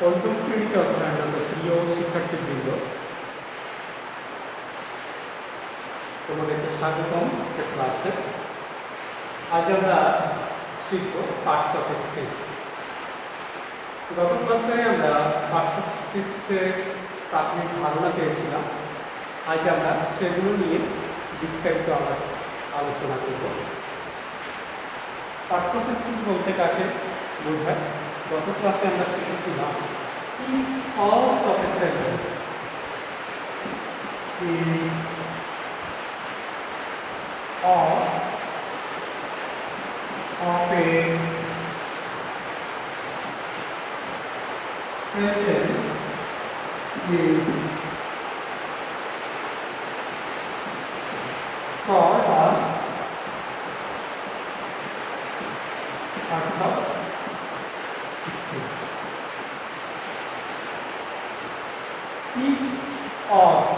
পঞ্চম শ্রেণীতে অধ্যয়নরত প্রিয় শিক্ষার্থীবৃন্দ, তোমাদেরকে স্বাগতম আজকের ক্লাসে। আজ আমরা শিখব পার্টস অফ স্পিচ। গত ক্লাসে আমরা পার্টস অফ স্পিচের প্রাথমিক ধারণা পেয়েছিলাম। আজ আমরা সেগুলো নিয়ে বিস্তারিত আলোচনা করব। পার্টস অফ স্পিচ বলতে কাকে বোঝায়? গত ক্লাসে আমরা শিখেছিলাম is parts of a sentence is parts of a sentence is called parts of speech. Is os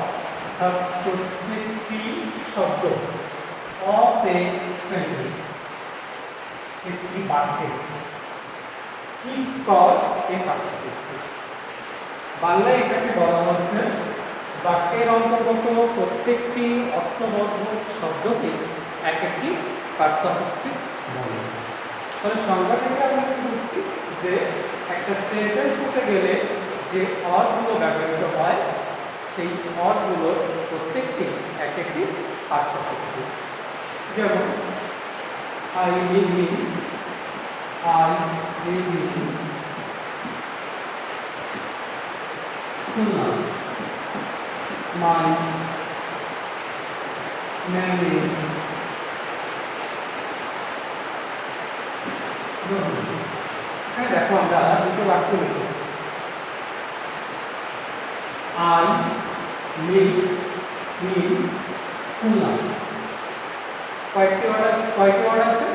প্রত্যেকটি শব্দ of a sentence একটি বাক্যে is called a part of speech. বাংলায় এটাকে বলা হচ্ছে বাক্যের অন্তর্গত প্রত্যেকটি অর্থবোধক শব্দকে এক একটি পার্টস অফ স্পিচ বলে। তাহলে সংজ্ঞা থেকে আমরা কি বুঝছি যে একটা সেন্টেন্স হতে গেলে যে অর্থগুলো ব্যবহৃত হয় সেই অর্থগুলোর প্রত্যেকটি এক একটি পার্টস অফ স্পিচ। যেমন I live in Khulna. My name is Rohit. হ্যাঁ, দেখো আমরা দুটো বাক্য লিখেছি। I live in Khulna. কয়টি ওয়ার্ড আছে?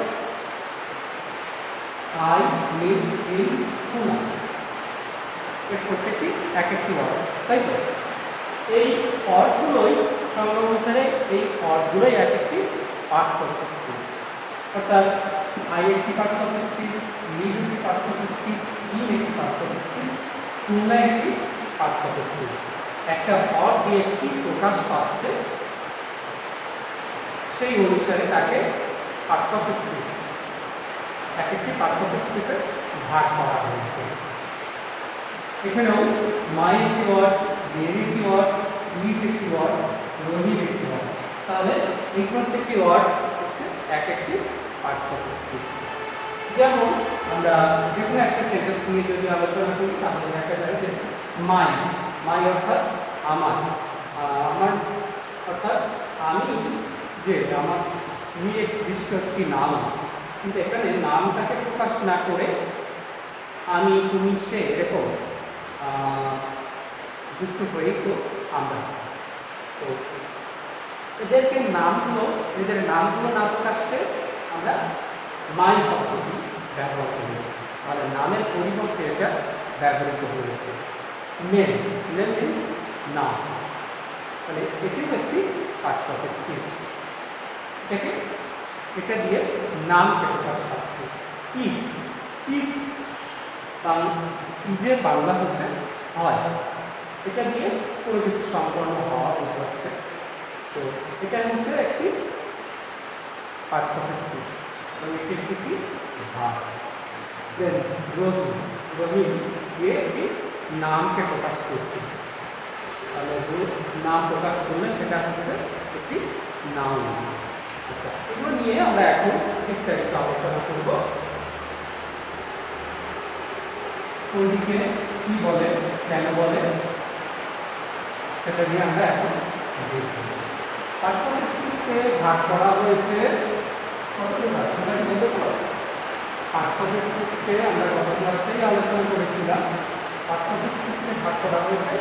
I live in Khulna. এর প্রত্যেকটি এক একটি ওয়ার্ড, তাই তো? এই ওয়ার্ডগুলোই সংজ্ঞা অনুসারে এই ওয়ার্ডগুলোই এক একটি পার্টস অফ স্পিচ। অর্থাৎ I একটি পার্টস অফ স্পিচ, live একটি পার্টস অফ স্পিচ, in একটি পার্টস অফ স্পিচ, Khulna একটি পার্টস অফ স্পিচ। একটা ওয়ার্ড দিয়ে একটি প্রকাশ পাচ্ছে, সেই অনুসারে তাকে পার্টস অফ স্পিচ এক একটি পার্টস অফ স্পিচে ভাগ করা হয়েছে। এখানেও মাই একটি ওয়ার্ড, দেয়ার একটি ওয়ার্ড, ইজ একটি ওয়ার্ড, রহিম একটি ওয়ার্ড। তাহলে এই প্রত্যেকটি ওয়ার্ড হচ্ছে এক একটি পার্টস অফ স্পিচ। যেমন আমরা যে কোনো একটা সেন্টেন্স নিয়ে যদি আলোচনা করি তাহলে দেখা যায় যে মাই অর্থাৎ আমার অর্থাৎ আমি, যে আমার নির্দিষ্ট একটি নাম আছে, কিন্তু এখানে নামটাকে প্রকাশ না করে আমি, তুমি, সে এরকম যুক্ত হয়ে তো আমরা, তো এদের নামগুলো না প্রকাশ করে আমরা মাই শব্দটি ব্যবহার করেছি। তাহলে নামের পরিবর্তে এটা ব্যবহৃত হয়েছে। নেম মিনস নাম। তাহলে এটিও একটি পার্টস অফ স্পিচ। এটা দিয়ে নামকে প্রকাশ পাচ্ছে। ইজের বাংলা হচ্ছে হয়। এটা দিয়ে কোনো কিছু সম্পন্ন হওয়া বোঝাচ্ছে। তো এটা হচ্ছে একটি পার্টস অফ স্পিচ, মানে এটি একটি ভাব। রহিম দিয়ে একটি নামকে প্রকাশ করছে। তাহলে নাম প্রকাশ করলে সেটা হচ্ছে একটি নাউন। আচ্ছা, এগুলো নিয়ে আমরা এখন বিস্তারিত আলোচনা করব। কোনটিকে কি বলে, কেন বলে, সেটা নিয়ে আমরা এখন দেখব। পার্টস অফ স্পিচকে ভাগ করা হয়েছে কতটি ভাগ? সেটা বলতে পারো? পার্টস অফ স্পিচকে আমরা গত ক্লাসেই আলোচনা করেছিলাম। পার্টস অফ স্পিচকে ভাগ করা হয়েছে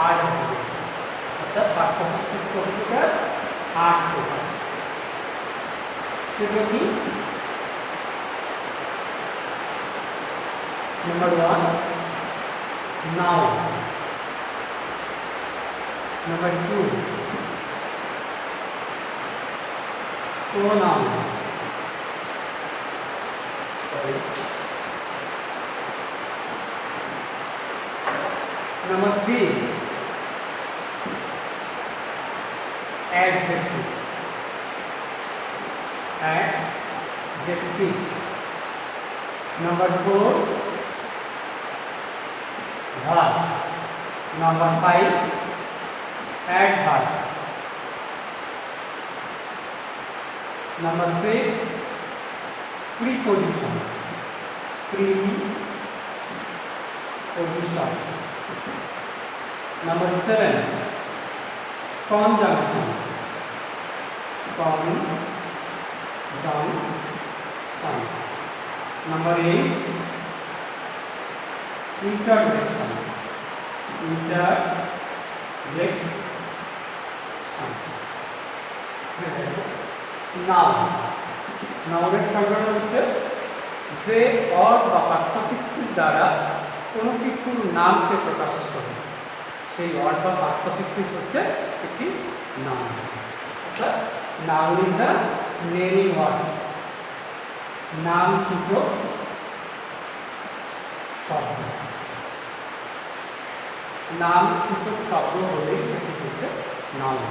8 ভাগে। অর্থাৎ পার্টস অফ স্পিচ প্রকার 8 প্রকার। সেগুলো কি? Number 1, noun. Number 2, pronoun. adjective. Adjective. Number 4, verb. Number 5, adverb. Number 6, preposition. Preposition. Number 7, conjunction. Conjunction. Number 8, interjection. Interjection. Noun. নাউনের সংজ্ঞাটা হচ্ছে যে অর্থ বা পার্শ্বপিষ্ঠের দ্বারা কোনো কিছুর নামকে প্রকাশ করে, সেই অর্থ বা পার্শ্বপিষ্ঠ হচ্ছে একটি নাউন। অর্থাৎ noun is the naming word. নাম সূচক শব্দ। নাম সূচক শব্দ হলেই সেটি হচ্ছে নাউন।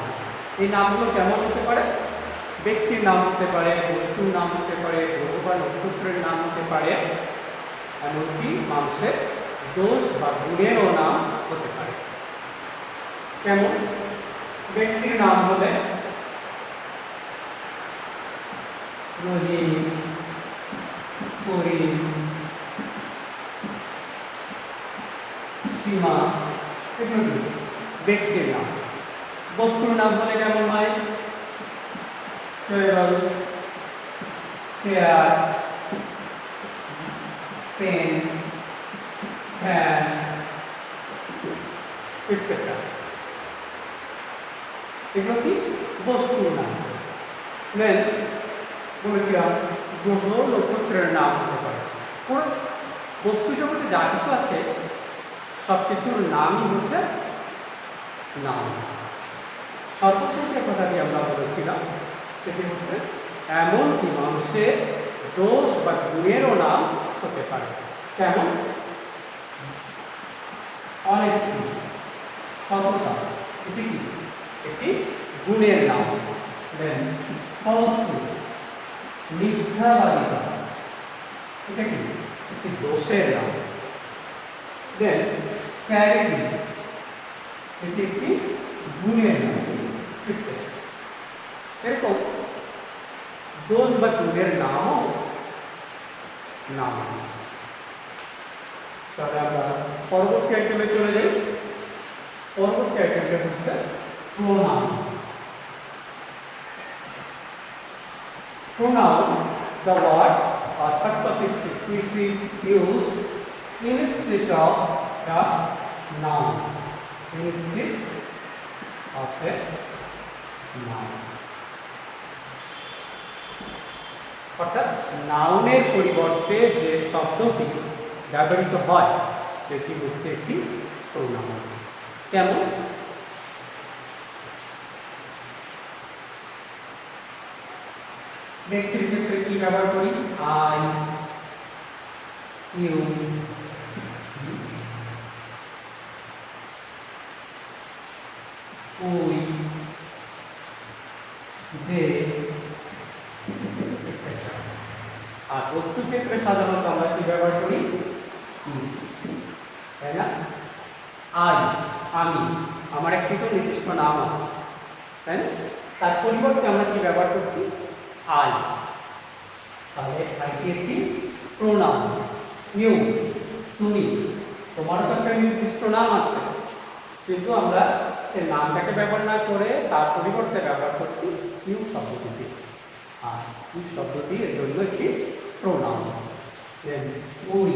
এই নামগুলো কেমন হতে পারে? ব্যক্তির নাম হতে পারে, বস্তুর নাম হতে পারে, গ্রহ বা নক্ষত্রের নাম হতে পারে, এমনকি মানুষের দোষ বা গুণেরও নাম হতে পারে। কেমন? ব্যক্তির নাম হলে রহিম, করিম, সীমা, এগুলো ব্যক্তির নাম। বস্তুর নাম হলে কেমন হয়? Table, chair, pen, fan, etcetera. এগুলো কি বস্তুর নাম। দেন বলেছিলাম গ্রহ নক্ষত্রের নাম হতে পারে। পুরো বস্তু জগতে যা কিছু আছে সব কিছুর নামই হচ্ছে নাম। সর্বশেষ যে কথাটি আমরা বলেছিলাম সেটি হচ্ছে এমনকি মানুষের দোষ বা গুণেরও নাম হতে পারে। কেমন? অনেস্টি, সততা, এটি কি একটি গুণের নাম। দেন ফলসহুড, মিথ্যাবাদিতা, এটা কি একটি দোষের নাম। দেন স্যারিটি, এটি একটি গুণের নাম। এরকম দোষ বা গুণের নামও নাম। তাহলে আমরা পরবর্তী আইটেমে চলে যাই। পরবর্তী আইটেমটা হচ্ছে pronoun. Pronoun, the word or suffix which is used instead of the noun. Instead of a noun. অর্থাৎ নাউনের পরিবর্তে যে শব্দটি ব্যবহৃত হয় সেটি হচ্ছে একটি প্রোনাউন। কেমন? ব্যক্তির ক্ষেত্রে কি ব্যবহার করি? I, you, we, they, etcetera. আর বস্তুর ক্ষেত্রে সাধারণত আমরা কি ব্যবহার করি? তাই না? আই, আমি, আমার একটি তো নির্দিষ্ট নাম আছে, তাই না? তার পরিবর্তে আমরা কি ব্যবহার করছি? আই। তাহলে আইটি একটি প্রোনাউন। ইউ, তুমি, তোমারও তো একটা নির্দিষ্ট নাম আছে, কিন্তু আমরা সেই নামটাকে ব্যবহার না করে তার পরিবর্তে ব্যবহার করছি ইউ শব্দটি। আর ইউ শব্দটি এর জন্য একটি প্রোনাউন। দেন উই,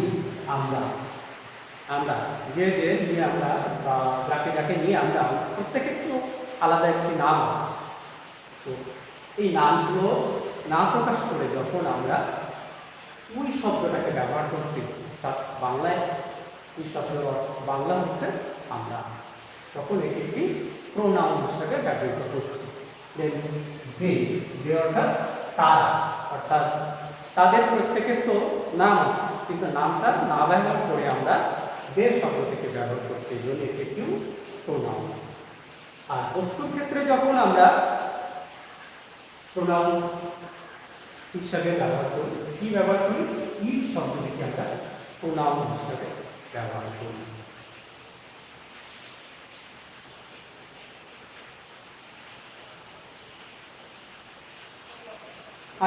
আমরা, আমরা যে যে নিয়ে আমরা বা যাকে যাকে নিয়ে আমরা প্রত্যেকে একটু আলাদা একটি নাম আছে। তো এই নামগুলো না প্রকাশ করে যখন আমরা উই শব্দটাকে ব্যবহার করছি, অর্থাৎ বাংলায় উই শব্দের বাংলা হচ্ছে আমরা, তখন এটি একটি প্রোনাউন হিসেবে ব্যবহৃত হচ্ছে। দেন দে অর্থাৎ তারা, অর্থাৎ তাদের প্রত্যেকের তো নাম আছে, কিন্তু নামটা না ব্যবহার করে আমরা দে শব্দ থেকে ব্যবহার করছি, এই জন্য এটি একটি প্রোনাউন। আর বস্তুর ক্ষেত্রে যখন আমরা প্রোনাউন হিসাবে ব্যবহার করি, কি ব্যবহার করি? ইট শব্দটিকে আমরা প্রোনাউন হিসাবে ব্যবহার করি।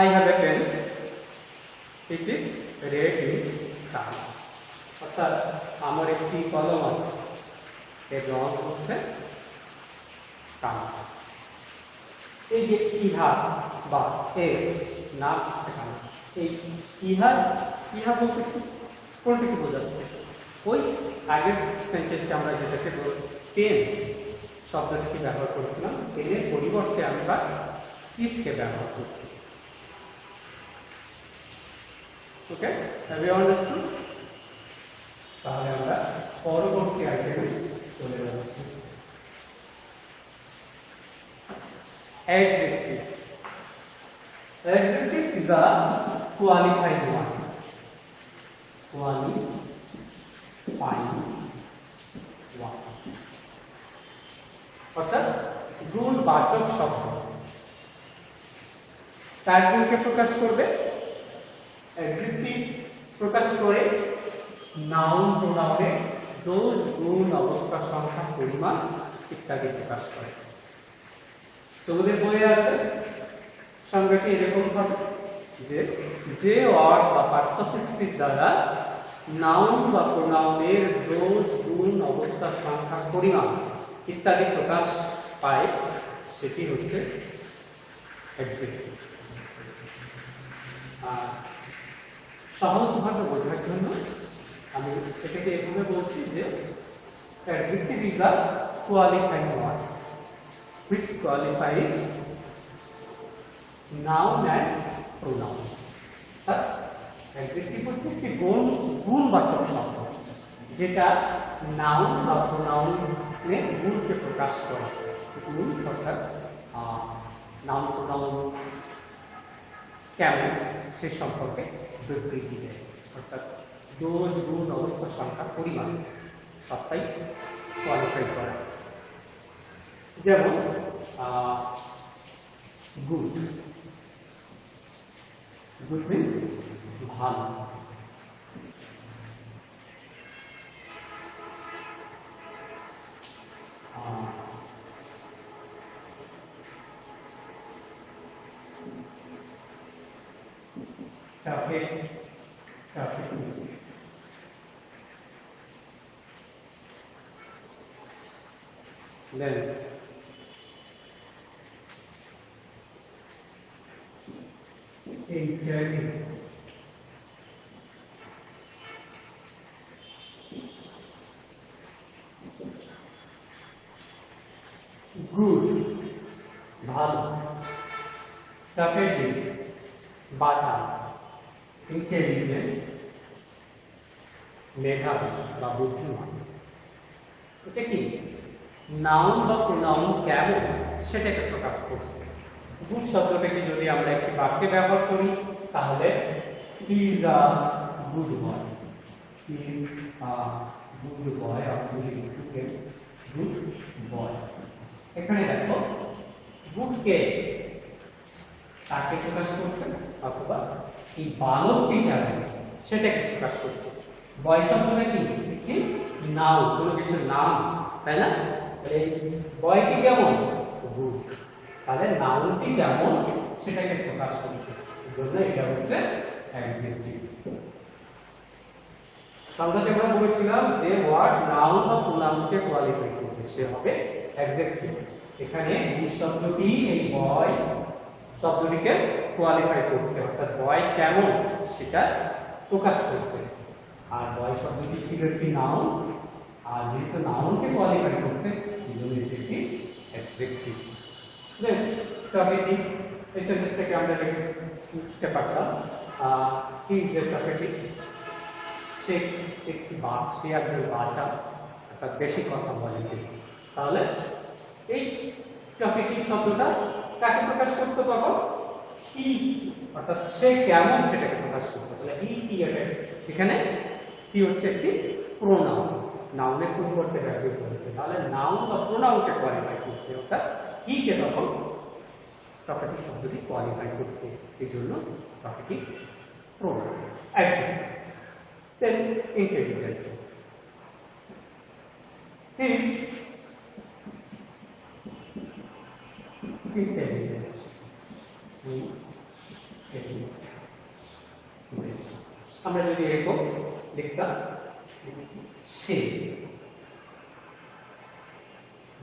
I have a pen. It is red in color. অর্থাৎ আমার একটি কলম আছে, এর রং হচ্ছে কালো। এই যে ইহা বা এর নাম কালো, এই ইহা ইহা বলতে কোনটা কি বোঝাচ্ছে? ওই আগের সেন্টেন্সে আমরা যেটাকে পেন শব্দটিকে ব্যবহার করেছিলাম, পেনের পরিবর্তে আমরা ইটকে ব্যবহার করছি। ওকে, হ্যাভ ইউ আন্ডারস্টুড? তাহলে আমরা পরবর্তী আইটেমে চলে যাচ্ছি। Adjective. Adjective is a qualified one. Qualified one. অর্থাৎ গুণবাচক শব্দ তার গুণকে প্রকাশ করবে। অ্যাডজেক্টিভ প্রকাশ করে নাউন প্রোনাউনের দোষ, গুণ, অবস্থা, সংখ্যা, পরিমাণ ইত্যাদি প্রকাশ করে। তোমাদের বইয়ে আছে সংজ্ঞাটি এরকম হবে যে যে ওয়ার্ড বা পার্টস অফ স্পিচ দ্বারা নাউন বা প্রোনাউনের দোষ, গুণ, অবস্থা, সংখ্যা, পরিমাণ ইত্যাদি প্রকাশ পায় সেটি হচ্ছে অ্যাডজেক্টিভ। সহজভাবে বোঝার জন্য আমি এটাকে এভাবে বলছি যে adjective is a qualifying word which qualifies noun and pronoun. Adjective হচ্ছে একটি গুণবাচক শব্দ যেটা নাউন বা প্রোনাউনের গুণকে প্রকাশ করে। গুণ অর্থাৎ নাউন প্রোনাউন কেমন সে সম্পর্কে বিবৃতি দেয়, অর্থাৎ দোষ, গুণ, অবস্থা, সংখ্যা, পরিমাণ সবটাই কোয়ালিফাই করা। যেমন গুড, গুড মিন্স ভালো। Perfect, perfect. Then intelligence, good, ভালো, perfectly, বাঁচা, intelligent, মেধাবী বা বুদ্ধিমান। এটা কি নাউন বা প্রোনাউন কেমন সেটাকে প্রকাশ করছে। গুড শব্দটাকে যদি আমরা একটি বাক্যে ব্যবহার করি তাহলে he is a good boy, he is a good boy or good student, good boy. এখানে দেখো গুডকে তাকে প্রকাশ করছে অথবা এই বালকটি কেমন সেটাকে প্রকাশ করছে। বয় শব্দটা কি নাউন, কোনো কিছু নাম, তাই না? এই বয়টি কেমন? গুড। তাহলে নাউনটি কেমন সেটাকে প্রকাশ করছে, এজন্য এটা হচ্ছে অ্যাডজেক্টিভ। সংজ্ঞাতে আমরা বলেছিলাম যে ওয়ার্ড নাউন বা প্রোনাউনকে কোয়ালিফাই করবে সে হবে অ্যাডজেক্টিভ। এখানে গুড শব্দটি এই বয় শব্দটিকে কোয়ালিফাই করছে, অর্থাৎ বয় কেমন সেটা প্রকাশ করছে। আর বয় শব্দটি ছিল একটি নাউন, আর যেহেতু নাউনকে কোয়ালিফাই করছে এজন্য এটি একটি অ্যাডজেক্টিভ। দেন টপিক, এই সেন্টেন্সটাকে আমরা লিখতে পারতাম হি ইজ এ টপিক, সে একটি সে একজন বাচ্চা, অর্থাৎ বেশি কথা বলেছে। তাহলে এই টপিক শব্দটা কাকে প্রকাশ করতো? তখন কি, অর্থাৎ সে কেমন সেটাকে প্রকাশ করতো। তাহলে হি কি, এখানে কি হচ্ছে একটি প্রোনাউন, নাউনের পরিবর্তে ব্যবহৃত হয়েছে, তাহলে নাউন বা প্রোনাউনকে কোয়ালিফাই করছে, অর্থাৎ কি কে তখন টকেটিভ শব্দটি কোয়ালিফাই করছে, এই জন্য talkative pronoun. Example, then intelligent, is intelligent, আমরা যদি এরকম লিখতাম, সে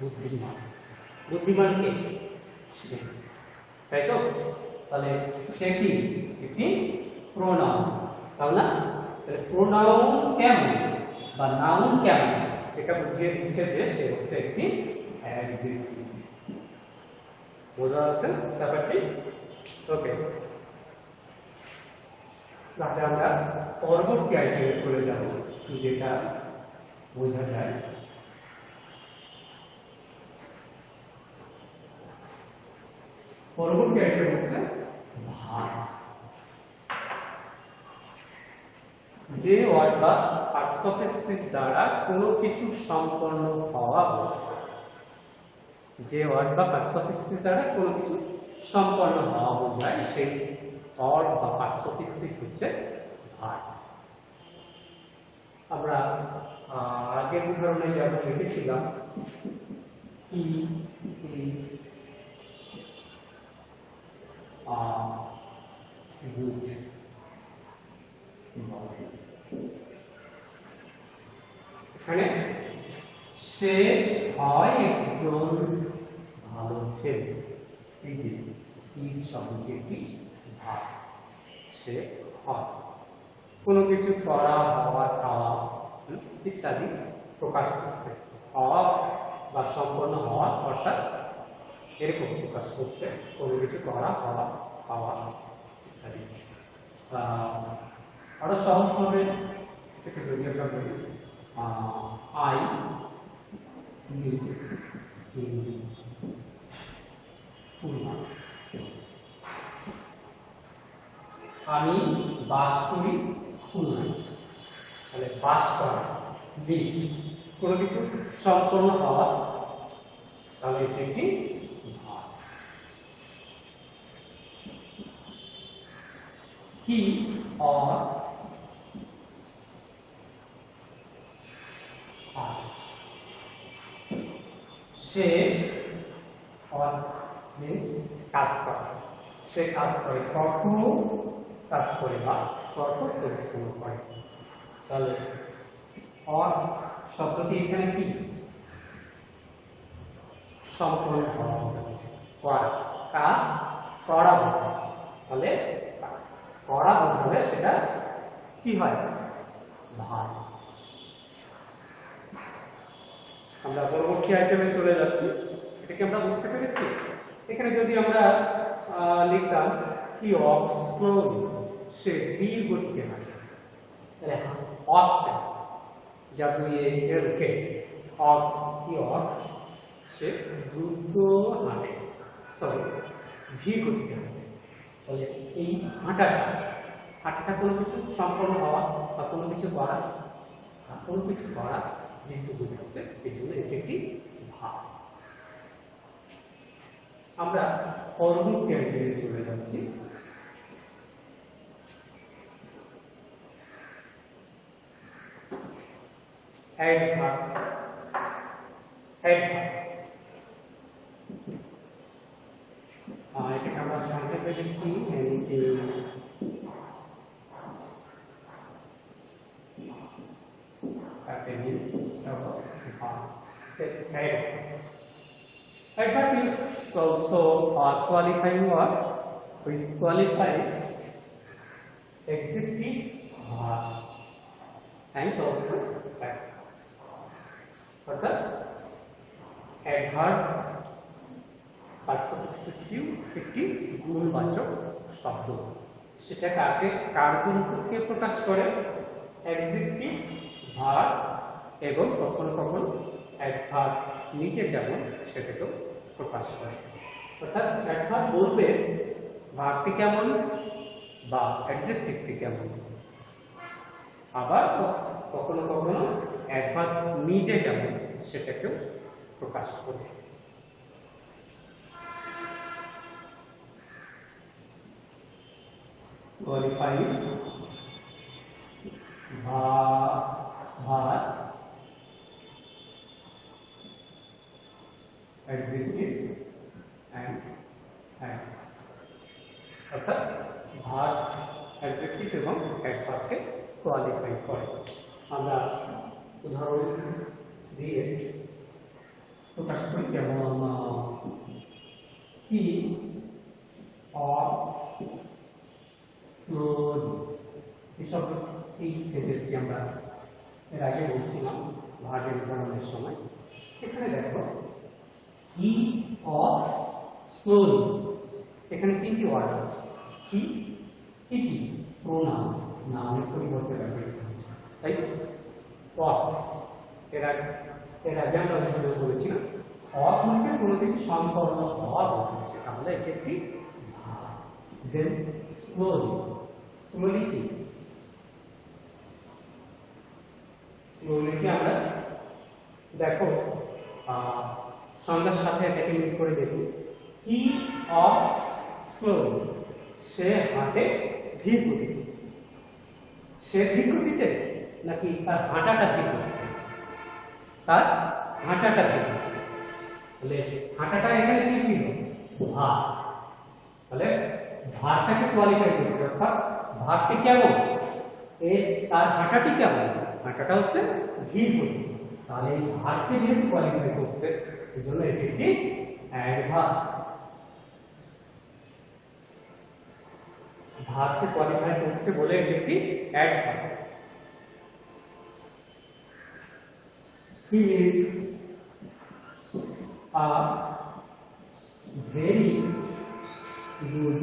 বুদ্ধিমান, বুদ্ধিমান কে? সে, তাই তো? তাহলে সে কি একটি প্রোনাউন, তাহলে না? তাহলে প্রোনাউন কেমন বা নাউন কেমন এটা বুঝিয়ে দিচ্ছে যে সে হচ্ছে একটি অ্যাডজেক্টিভ। বোঝা যাচ্ছে ব্যাপারটি? ওকে, তাহলে আমরা পরবর্তী আইটেমে চলে যাব, যেটা বোঝা যায় পরবর্তী আইটেম হচ্ছে ভার্ব। যে ওয়ার্ড বা পার্টস অফ স্পিচ দ্বারা কোনো কিছু সম্পন্ন হওয়া বোঝায়, যে ওয়ার্ড বা পার্টস অফ স্পিচ দ্বারা কোনো কিছু সম্পন্ন হওয়া বোঝায়, সেই ওয়ার্ড বা পার্টস অফ স্পিচ হচ্ছে ভার্ব। আমরা আগের উদাহরণে যেমন লিখেছিলাম, হি ইজ গুড, এখানে সে হয় একজন ভালো ছেলে, এই যে ইজ শব্দটি একটি ভার্ব, সে হয় কোনো কিছু করা, হওয়া, খাওয়া ইত্যাদি প্রকাশ করছে, হওয়া বা সম্পন্ন হওয়া অর্থাৎ এরকম প্রকাশ করছে, কোনো কিছু করা, হওয়া, খাওয়া ইত্যাদি। আরো সহজভাবে এটাকে যদি আমরা বলি, আই লিভ ইন খুলনা, আমি বাস করি খুলনায়। তাহলে বাস করা, লিভ, কোনো কিছু সম্পন্ন হওয়া, তাহলে এটি একটি verb. He works hard, say work means কাজ করে, সে কাজ করে, কঠোর কাজ করে বা কঠোর পরিশ্রম করে। তাহলে ওয়ার্ক শব্দটি এখানে কি? সম্পন্ন হওয়া বোঝাচ্ছে, ওয়ার্ক কাজ করা বোঝাচ্ছে। তাহলে করা বোঝালে সেটা কি হয়? ভার্ব। আমরা পরবর্তী আইটেমে চলে যাচ্ছি, এটাকে আমরা বুঝতে পেরেছি। এখানে যদি আমরা লিখতাম হি ওয়াকস স্লোলি, সে ধীর গতিতে হাঁটে, তাহলে ওয়াক ডাব্লিউ-এ-এল-কে, ওয়াক, হি ওয়াকস, সে দ্রুত হাঁটে, সরি ধীর গতিতে হাঁটে। তাহলে এই হাঁটাটা কোনো কিছু সম্পন্ন হওয়া বা কোনো কিছু করা, যেহেতু বোঝাচ্ছে, এই জন্য এটি একটি ভার্ব। আমরা পরবর্তী আইটেমে চলে যাচ্ছি, অ্যাডভার্ব। এটাকে আমরা সংক্ষেপে লিখি Adverb is also a qualifying word which qualifies adjective and also adverb. অর্থাৎ adverb পার্টস অফ স্পিচ একটি গুণবাচক শব্দ, সেটা কার গুণকে প্রকাশ করে? অ্যাডজেক্টিভ, ভার্ব এবং কখনো কখনো অ্যাডভার্ব নিজে যেমন সেটাকেও প্রকাশ করে। অর্থাৎ অ্যাডভার্ব বলবে ভার্বটি কেমন বা অ্যাডজেক্টিভটি কেমন, আবার কখনো কখনো অ্যাডভার্ব নিজে যেমন সেটাকেও প্রকাশ করে। qualifies verb adjective and অর্থাৎ ভার্ব অ্যাডজেক্টিভ এবং অ্যাডভার্বকে কোয়ালিফাই করে। আমরা উদাহরণ দিয়ে প্রকাশ করি, যেমন he walks slowly। এসব এই সেন্টেন্সটি আমরা এর আগে বলছিলাম ভার্বের উদাহরণের সময়। এখানে দেখো he walks slowly, এখানে তিনটি ওয়ার্ড আছে। he কি প্রোনাউন, নাউনের পরিবর্তে ব্যবহৃত হচ্ছে, তাই walks। এর আগে আমরা উদাহরণ বলেছিলাম walk মানে কোনো কিছু সম্পন্ন হওয়া বোঝাচ্ছে, তাহলে এটি একটি ভার্ব। দেন স্লোলি কি স্লোলি আমরা দেখো সংজ্ঞার সাথে এটাকে মিল করে দেখুন। হি ওয়াকস স্লোলি, সে হাঁটে ধীর গতিতে। সে ধীর গতিতে নাকি তার হাঁটাটা ধীর গতিতে? তার হাঁটাটা ধীর গতিতে। তাহলে হাঁটাটা এখানে কি ছিল? ভার। তাহলে ভারটাকে কোয়ালিফাই করছে, অর্থাৎ ভারটি কেমন, তার হাঁটাটি কেমন? হাঁটাটা হচ্ছে ধীর গতি। তাহলে এই ভারকে যেহেতু কোয়ালিফাই করছে, এই জন্য এটি একটি অ্যাডভার্ব। ভারকে কোয়ালিফাই করছে বলে এটি একটি adverb. He is a very good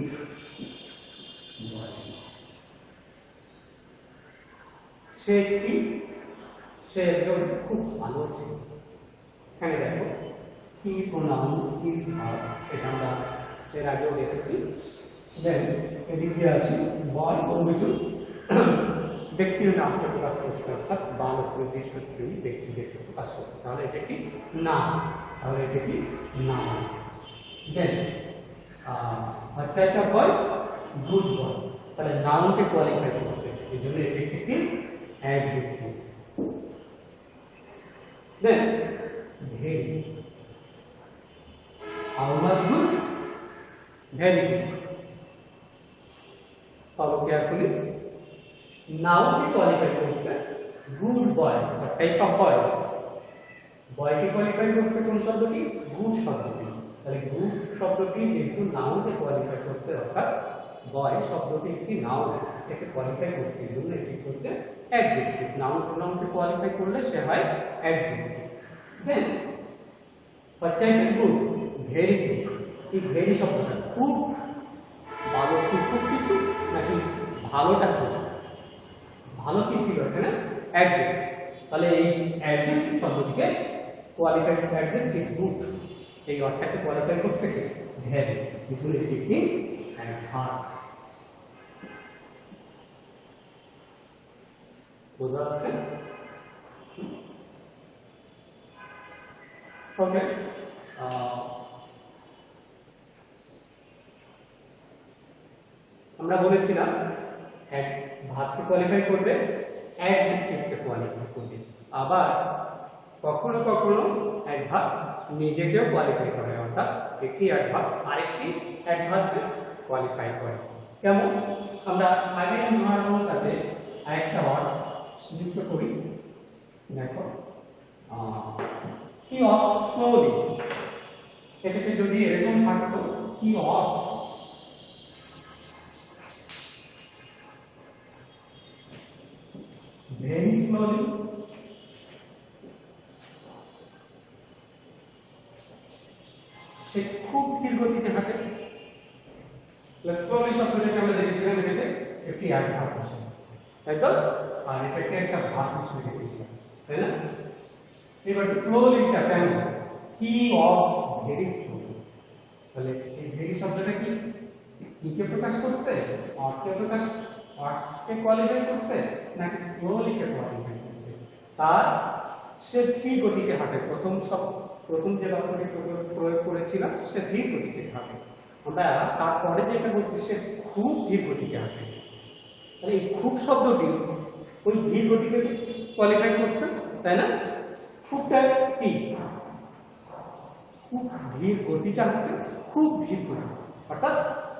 boy। সে একজন খুব ভালো ছিল। এখানে দেখো কি প্রোনাউন ইজ ভার্ব, এটা আমরা এর আগেও দেখেছি। দেন এদিকে আছে বয় বহুবচন, ব্যক্তির নামকে প্রকাশ করছে, অর্থাৎ বালক নির্দিষ্ট স্ত্রী ব্যক্তিদেরকে প্রকাশ করছে, তাহলে এটা কি নাম, তাহলে এটা কি নাম। দেন একটা বয় গুড বয়, তাহলে নাউনকে কোয়ালিফাই করছে, এই জন্য এটা একটি adjective. Then very, how much good, very good. follow carefully, নাউনকে কোয়ালিফাই করছে good boy, type of boy. বয়কে কোয়ালিফাই করছে কোন শব্দটি? গুড শব্দটি। তাহলে গুড শব্দটি যেহেতু নাউনকে কোয়ালিফাই করছে, অর্থাৎ বয় শব্দটি একটি নাউন, একে কোয়ালিফাই করছে, এই জন্য এটি হচ্ছে অ্যাডজেক্টিভ। নাউন প্রোনাউনকে কোয়ালিফাই করলে সে হয় adjective. Then what type of good? Very good. এই ভেরি শব্দটা খুব ভালো, খুব কিছু নাকি ভালোটা খুব ভালো কি ছিল এখানে? অ্যাডজেক্টিভ। তাহলে এই অ্যাডজেক্টিভ শব্দটিকে কোয়ালিফাই, অ্যাডজেক্টিভ গুড এই অর্থটাকে কোয়ালিফাই করছে কি? ভেরি। কিন্তু এটি একটি অ্যাডভার্ব। বোঝা যাচ্ছে? ওকে, আমরা বলেছিলাম এক ভার্বকে কোয়ালিফাই করবে, অ্যাডজেক্টিভকে কোয়ালিফাই করবে। আবার কখনো কখনো অ্যাডভার্ব নিজেকেও কোয়ালিফাই করে, অর্থাৎ একটি অ্যাডভার্ব আরেকটি অ্যাডভার্বকে কোয়ালিফাই করে। কেমন? আমরা আগের উদাহরণটাতে আরেকটা ওয়ার্ড যুক্ত করি। দেখো he walks slowly, এটাকে যদি এরকম থাকতো he walks very slowly, সে খুব ধীর গতিতে হাঁটে। স্লোলি শব্দটাকে আমরা দেখেছিলাম এটাতে একটি অ্যাডভার্ব হিসেবে, তাই তো? আর এটাকে একটা ভার্ব হিসেবে দেখেছিলাম, তাই না? এবার স্লোলিটা কেন? হি ওয়াকস ভেরি স্লোলি। তাহলে এই ভেরি শব্দটা কি কে প্রকাশ করছে? অর্থকে প্রকাশ ফার্স্টকে কোয়ালিফাই করছে নাকি স্লোলিকে কোয়ালিফাই করছে, তার সে ধীর গতিতে হাঁটে। প্রথম যে লক্ষণটি প্রয়োগ করেছিলাম সে ধীর গতিতে হাঁটে। আমরা তারপরে যেটা বলছি সে খুব ধীর গতিতে হাঁটে। তাহলে এই খুব শব্দটি ওই ধীর গতিকে কোয়ালিফাই করছে, তাই না? খুবটা কি? খুব ধীর গতিটা হচ্ছে খুব ধীর গতি, অর্থাৎ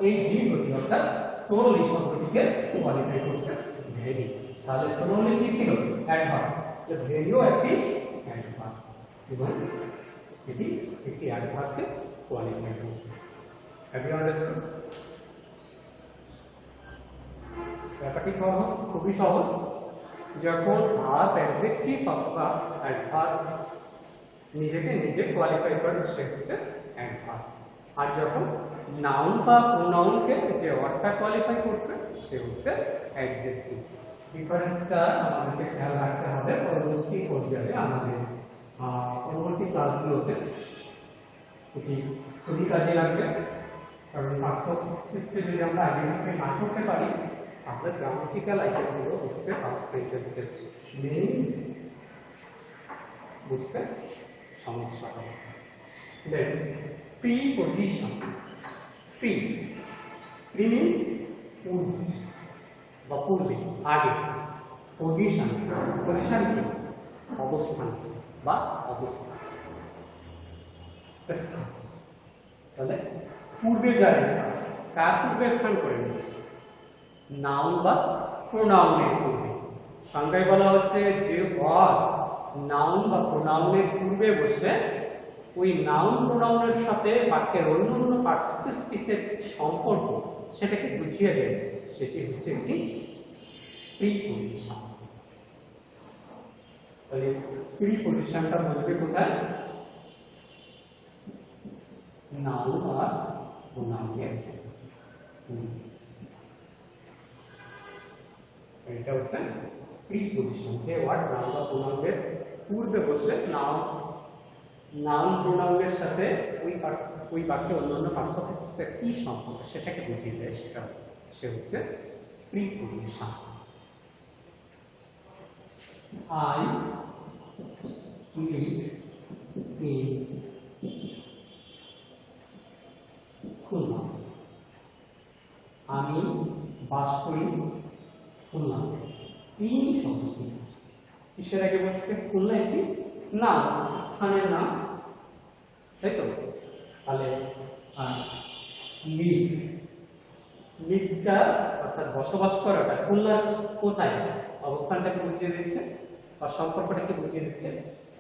এই ধীর গতি অর্থাৎ স্লোলি শব্দটিকে কোয়ালিফাই করছে ভেরি। তাহলে স্লোলি কি ছিল? অ্যাডভার্ব। তো ভেরিও একটি অ্যাডভার্ব এবং এটি একটি অ্যাডভার্বকে কোয়ালিফাই করছে। Have you understood? ব্যাপারটি খুবই সহজ। যখন ভার্ব অ্যাডজেক্টিভ অথবা অ্যাডভার্ব নিজেকে নিজে কোয়ালিফাই করে সে হচ্ছে অ্যাডভার্ব, আর যখন নাউন বা প্রোনাউনকে যে ওয়ার্ডটা কোয়ালিফাই করছে সে হচ্ছে অ্যাডজেক্টিভ। ডিফারেন্সটা আমাদেরকে খেয়াল রাখতে হবে পরবর্তী পর্যায়ে আমাদের পরবর্তী ক্লাসগুলোতে। এটি খুবই কাজে লাগবে, কারণ পার্টস অফ স্পিচকে যদি আমরা আইডেন্টিফাই না করতে পারি তাহলে গ্রামাটিক্যাল আইটেমগুলো বুঝতে পারছি, সেন্টেন্সের মিনিং বুঝতে সমস্যা হবে। দেন প্রিপজিশন। প্রি মিন্স পূর্বে বা পূর্বে, আগে। পজিশন কি? অবস্থান বা অবস্থা, স্থান। তাহলে পূর্বে যার স্থান, কার পূর্বে স্থান করে নিচ্ছে? নাউন বা প্রোনাউনের পূর্বে। সংজ্ঞায় বলা হচ্ছে যে ওয়ার্ড নাউন বা প্রোনাউনের পূর্বে বসে ওই নাউন প্রোনাউনের সাথে বাক্যের অন্যান্য পার্টস অফ স্পিচের সম্পর্ক সেটাকে বুঝিয়ে দেয়, সেটি হচ্ছে একটি প্রিপজিশন। তাহলে প্রিপজিশনটা বলবে কোথায়? নাউন বা প্রোনাউনের। এটা হচ্ছে প্রিপজিশন, যে ওয়ার্ড নাউন বা প্রোনাউনের পূর্বে বসে নাউন প্রোনাউনের সাথে ওই বাক্যে অন্যান্য পার্টস অফ স্পিচের কি সম্পর্ক সেটাকে বুঝিয়ে দেয়, সে হচ্ছে preposition. I live in Khulna. আমি বাস করি খুলনাতে। তিন শব্দটি কিসের আগে বসছে? খুলনা একটি নাম, স্থানের নাম, তাই তো? তাহলে লিভটা অর্থাৎ বসবাস করাটা খুলনার কোথায় অবস্থানটাকে বুঝিয়ে দিচ্ছে বা সম্পর্কটাকে বুঝিয়ে দিচ্ছে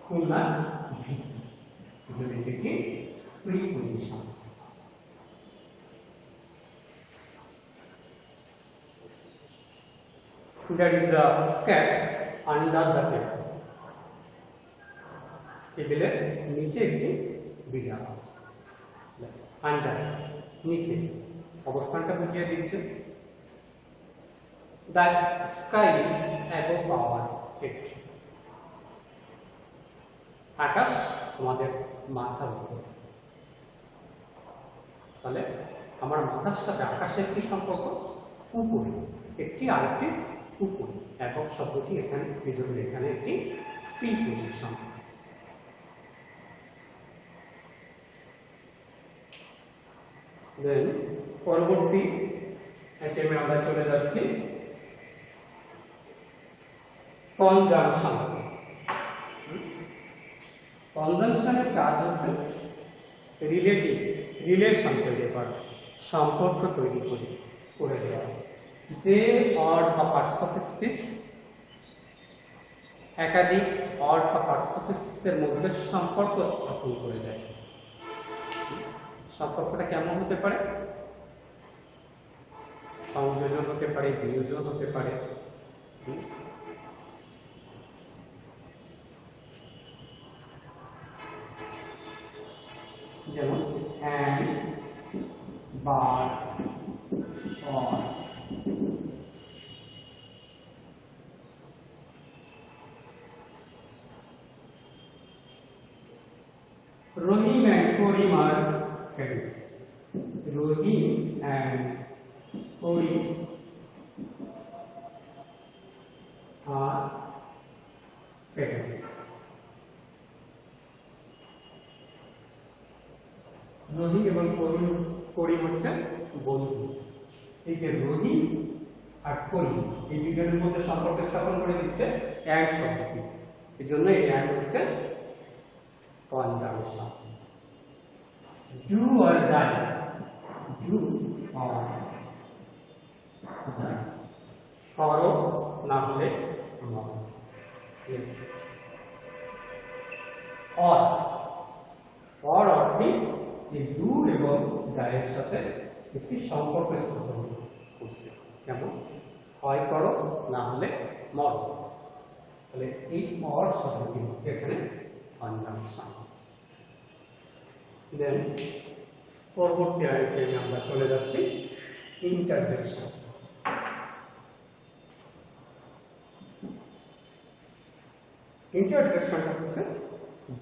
খুলনার ভিতরে। এটি কি preposition. There is a cat under the table. টেবিলের নিচে একটি বিড়াল আছে। আন্ডার নিচে অবস্থানটা বুঝিয়ে দিচ্ছে। The sky is above our head. আকাশ আমাদের মাথার উপর। তাহলে আমার মাথার সাথে আকাশের কি সম্পর্ক? উপরে একটি, আরেকটি উপরে। একক শব্দটি এখানে এখানে একটি প্রিপজিশন। দেন পরবর্তী আইটেমে আমরা চলে যাচ্ছি কনজাংশন। কনজাংশনের কাজ হচ্ছে রিলেশন তৈরি করা, সম্পর্ক তৈরি করে দেওয়া। যে ওয়ার্ড বা পার্টস অফ স্পিচ একাধিক ওয়ার্ড বা পার্টস অফ স্পিচের মধ্যে সম্পর্ক স্থাপন করে দেয়। সম্পর্কটা কেমন হতে পারে? সংযোজন হতে পারে, বিয়োজন হতে পারে। যেমন and, but, or। Rohim and Korim are friends. Rohim and Korim করি হচ্ছে বন্ধু। এই যে রোহি আর করি এই দুজনের মধ্যে সম্পর্ক স্থাপন করে দিচ্ছে অ্যান্ড শব্দটি। এই জন্য এই অ্যান্ড হচ্ছে conjunction. Do or die, do or die, করো না হলে নয়। অর অর্থে এই ডু এবং ডাইয়ের সাথে একটি সম্পর্ক স্থাপন করছে, যেমন হয় করো না হলে মর। তাহলে এই অর শব্দটি হচ্ছে এখানে কনজাংশন। দেন পরবর্তী আইটেমে আমরা চলে যাচ্ছি ইন্টারজেকশন। ইন্টারজেকশনটা হচ্ছে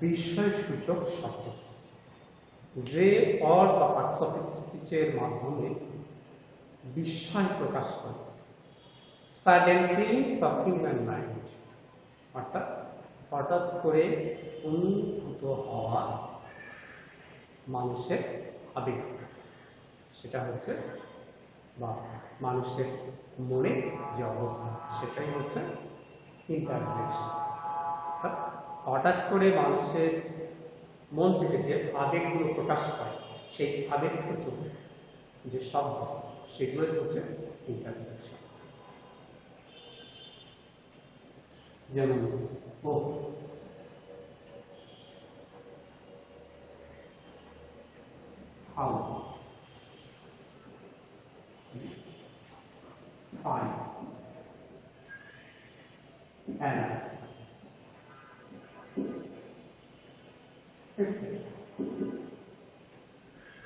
বিস্ময়সূচক শব্দ, যে অর বা পার্টস অফ স্পিচের মাধ্যমে বিস্ময় প্রকাশ করে। Sudden feelings of human mind, অর্থাৎ হঠাৎ করে অনুভূত হওয়া মানুষের আবেগ, সেটা হচ্ছে বা মানুষের মনে যে অবস্থা সেটাই হচ্ছে ইন্টারজেকশন। হঠাৎ করে মানুষের মন থেকে যে আবেগগুলো প্রকাশ পায়, সেই আবেগ সূচক যে শব্দ সেগুলোই হচ্ছে ইন্টারজেকশন। যেমন ও, হাউ, ফাইন, অ্যানাস,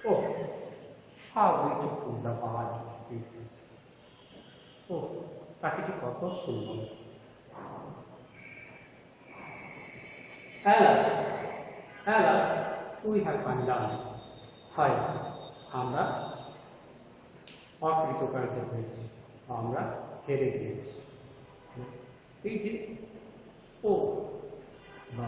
oh, how beautiful the bird is. Oh, পাখিটি কত সুন্দর। Alas, alas, we have undone. হয় আমরা অকৃতকার্য হয়েছি, আমরা হেরে গিয়েছি। এই যে ও বা